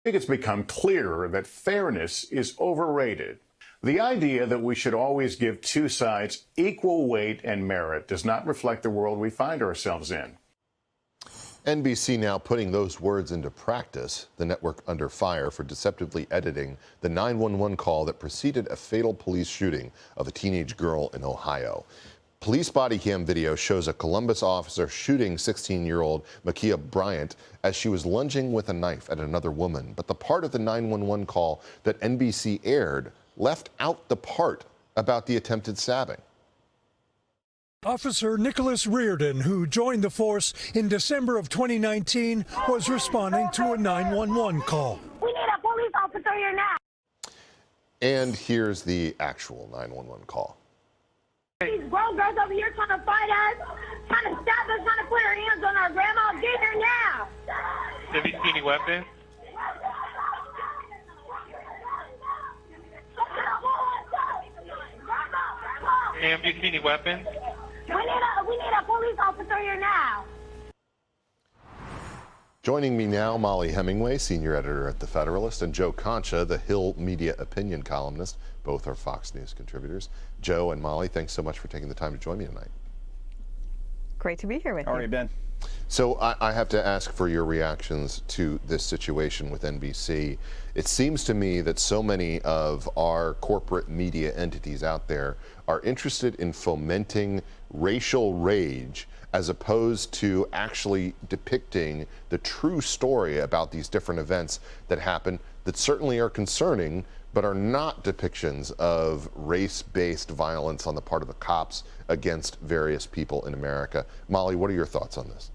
think it's become clearer that fairness is overrated. The idea that we should always give two sides equal weight and merit does not reflect the world we find ourselves in. NBC now putting those words into practice, the network under fire for deceptively editing the 911 call that preceded a fatal police shooting of a teenage girl in Ohio. Police body cam video shows a Columbus officer shooting 16-year-old Ma'Khia Bryant as she was lunging with a knife at another woman. But the part of the 911 call that NBC aired left out the part about the attempted stabbing. Officer Nicholas Reardon, who joined the force in December of 2019, was responding to a 911 call. We need a police officer here now. And here's the actual 911 call. These grown girls over here trying to fight us, trying to stab us, trying to put her hands on our grandma. Get here now. Have you seen any weapons? Have you seen any weapons? We need a police officer here now. Joining me now, Molly Hemingway, senior editor at The Federalist, and Joe Concha, the Hill media opinion columnist. Both are Fox News contributors. Joe and Molly, thanks so much for taking the time to join me tonight. Great to be here with you. All right, Ben. So I have to ask for your reactions to this situation with NBC. It seems to me that so many of our corporate media entities out there are interested in fomenting racial rage as opposed to actually depicting the true story about these different events that happen that certainly are concerning, but are not depictions of race-based violence on the part of the cops against various people in America. Molly, what are your thoughts on this?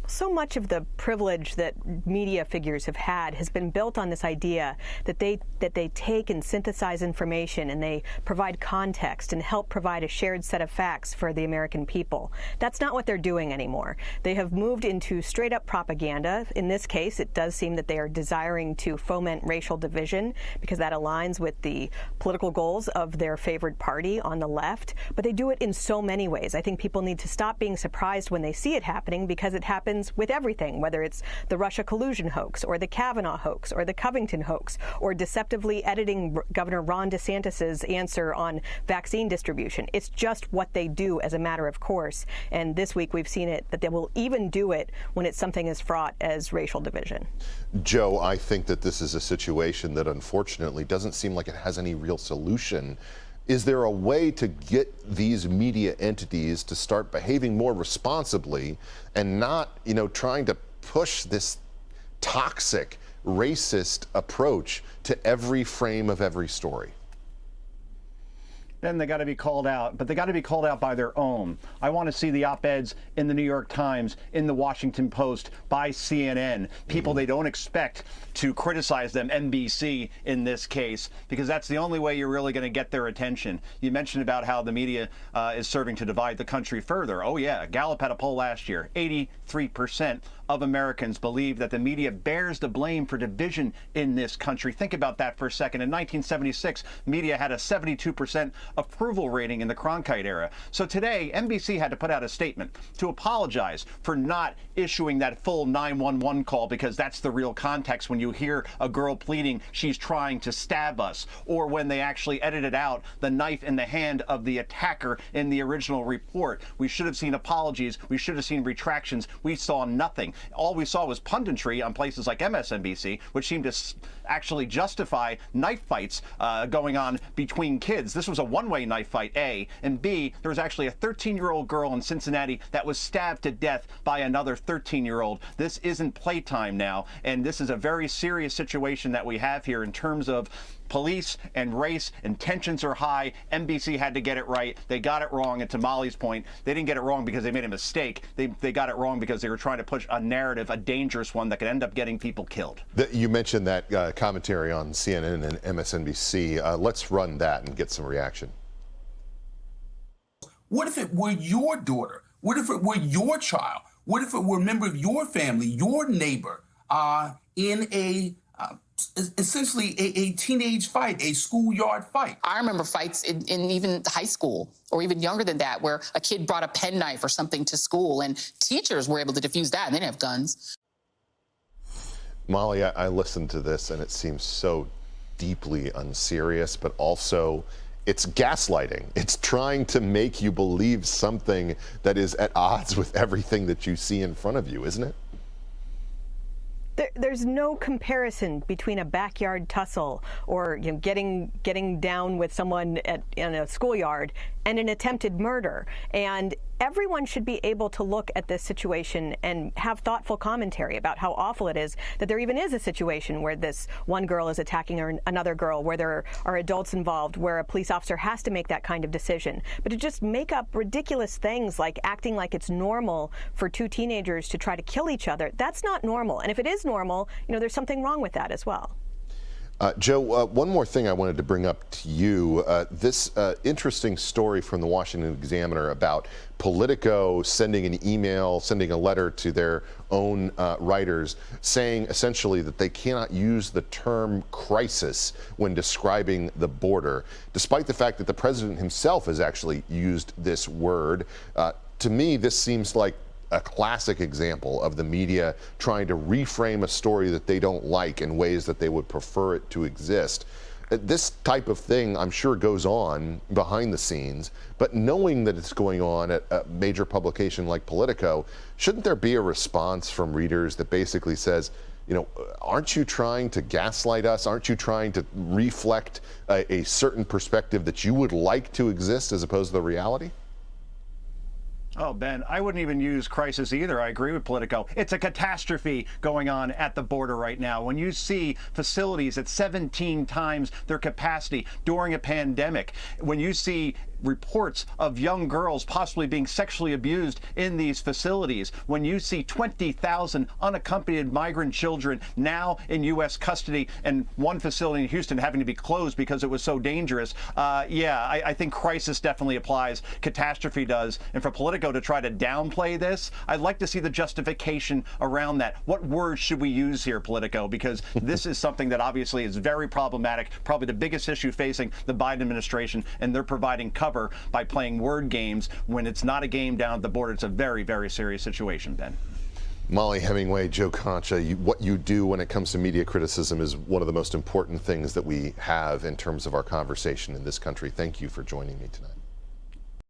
So much of the privilege that media figures have had has been built on this idea that they take and synthesize information and they provide context and help provide a shared set of facts for the American people. That's not what they're doing anymore. They have moved into straight up propaganda. In this case, it does seem that they are desiring to foment racial division because that aligns with the political goals of their favored party on the left. But they do it in so many ways. I think people need to stop being surprised when they see it happening because it happens with everything, whether it's the Russia collusion hoax or the Kavanaugh hoax or the Covington hoax or deceptively editing Governor Ron DeSantis's answer on vaccine distribution. It's just what they do as a matter of course. And this week we've seen it that they will even do it when it's something as fraught as racial division. Joe, I think that this is a situation that unfortunately doesn't seem like it has any real solution. Is there a way to get these media entities to start behaving more responsibly and not, trying to push this toxic, racist approach to every frame of every story? Then they got to be called out, but they got to be called out by their own. I want to see the op-eds in the New York Times, in the Washington Post, by CNN, people they don't expect to criticize them, NBC in this case, because that's the only way you're really going to get their attention. You mentioned about how the media is serving to divide the country further. Oh yeah, Gallup had a poll last year. 83% of Americans believe that the media bears the blame for division in this country. Think about that for a second. In 1976, media had a 72% approval rating in the Cronkite era. So today, NBC had to put out a statement to apologize for not issuing that full 911 call, because that's the real context when you hear a girl pleading she's trying to stab us, or when they actually edited out the knife in the hand of the attacker in the original report. We should have seen apologies. We should have seen retractions. We saw nothing. All we saw was punditry on places like MSNBC, which seemed to actually justify knife fights going on between kids. This was a one-way knife fight, A, and B, there was actually a 13-year-old girl in Cincinnati that was stabbed to death by another 13-year-old. This isn't playtime now, and this is a very serious situation that we have here in terms of police and race, and tensions are high. NBC had to get it right. They got it wrong, and to Molly's point, they didn't get it wrong because they made a mistake. They got it wrong because they were trying to push a narrative, a dangerous one that could end up getting people killed. You mentioned that commentary on CNN and MSNBC. Let's run that and get some reaction. What if it were your daughter? What if it were your child? What if it were a member of your family, your neighbor, in a essentially a teenage fight, a schoolyard fight? I remember fights in even high school or even younger than that, where a kid brought a penknife or something to school and teachers were able to defuse that and they didn't have guns. Molly, I listened to this and it seems so deeply unserious, but also it's gaslighting. It's trying to make you believe something that is at odds with everything that you see in front of you, isn't it? There's no comparison between a backyard tussle or getting down with someone in a schoolyard and an attempted murder. And everyone should be able to look at this situation and have thoughtful commentary about how awful it is that there even is a situation where this one girl is attacking another girl, where there are adults involved, where a police officer has to make that kind of decision. But to just make up ridiculous things like acting like it's normal for two teenagers to try to kill each other, that's not normal. And if it is normal, there's something wrong with that as well. Joe, one more thing I wanted to bring up to you. This interesting story from the Washington Examiner about Politico sending an email, sending a letter to their own writers saying essentially that they cannot use the term crisis when describing the border, despite the fact that the president himself has actually used this word. To me, this seems like a classic example of the media trying to reframe a story that they don't like in ways that they would prefer it to exist. This type of thing, I'm sure, goes on behind the scenes, but knowing that it's going on at a major publication like Politico, shouldn't there be a response from readers that basically says, aren't you trying to gaslight us? Aren't you trying to reflect a certain perspective that you would like to exist as opposed to the reality? Oh, Ben, I wouldn't even use crisis either. I agree with Politico. It's a catastrophe going on at the border right now. When you see facilities at 17 times their capacity during a pandemic, when you see reports of young girls possibly being sexually abused in these facilities, when you see 20,000 unaccompanied migrant children now in U.S. custody and one facility in Houston having to be closed because it was so dangerous, I think crisis definitely applies. Catastrophe does. And for Politico to try to downplay this, I'd like to see the justification around that. What words should we use here, Politico? Because this is something that obviously is very problematic, probably the biggest issue facing the Biden administration, and they're providing cover by playing word games when it's not a game down at the border. It's a very, very serious situation, Ben. Molly Hemingway, Joe Concha, what you do when it comes to media criticism is one of the most important things that we have in terms of our conversation in this country. Thank you for joining me tonight.